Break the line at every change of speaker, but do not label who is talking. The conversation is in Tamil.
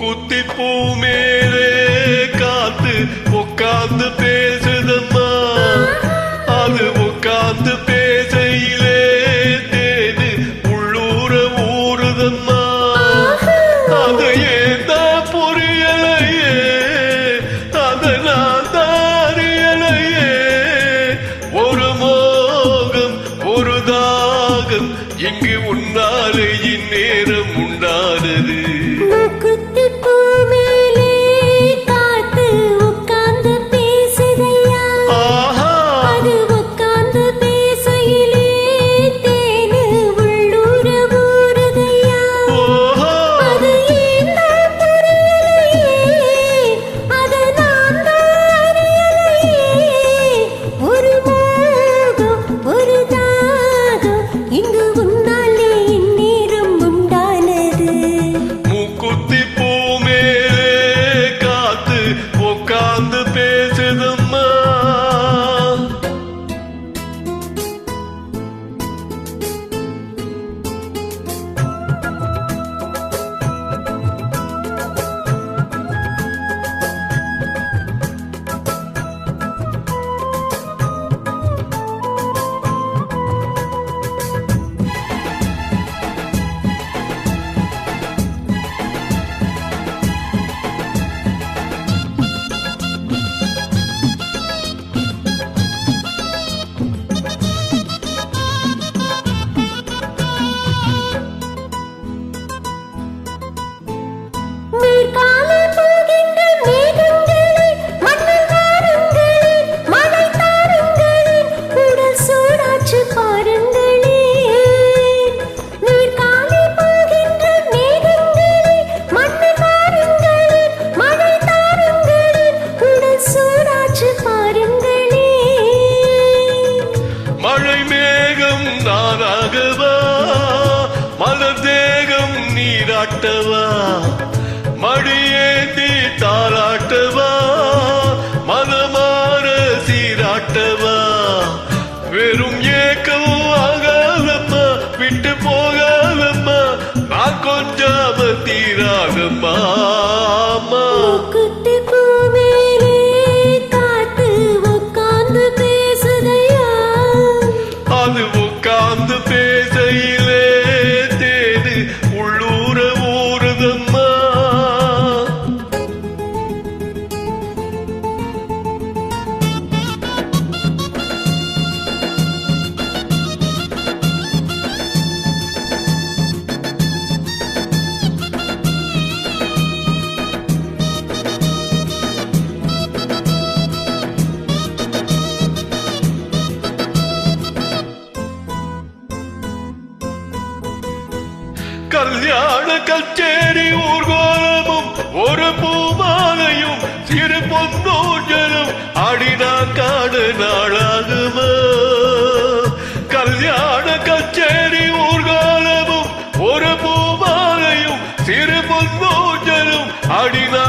மூக்குத்தி பூ மேலே காத்து உட்கார்ந்து பேசுதம்மா. அது உட்கார்ந்து பேசையிலே தேடு உள்ளூர ஊறுதம்மா. அது ஏதான் புரியலையே, அதை நான் தாரியலையே. ஒரு மோகம் ஒரு தாகம் இங்கு உன்னாலே இந்நேரம் உண்டானது. மழை மேகம் நானாகவா, மலர் தேகம் நீராட்டவா, மடியேந்தி தாராட்டவா, மனமாற சீராட்டவா. வெறும் ஏக்கம் ஆகாதம்மா, விட்டு போகாதம்மா, நான் கொஞ்சாம தீராதம்மா. அது உட்கார்ந்து பேசையிலே தேடு உள்ளூர ஊறுதம்மா. கல்யாண கச்சேரி ஊர்கோலமும் ஒரு பூமாலையும் சிறு பொன்னோஞ்சலும் அடினா காண நாளாகுமா. கல்யாண கச்சேரி ஊர்கோலமும் ஒரு பூமாலையும் சிறு பொன்னோஞ்சலும் அடினா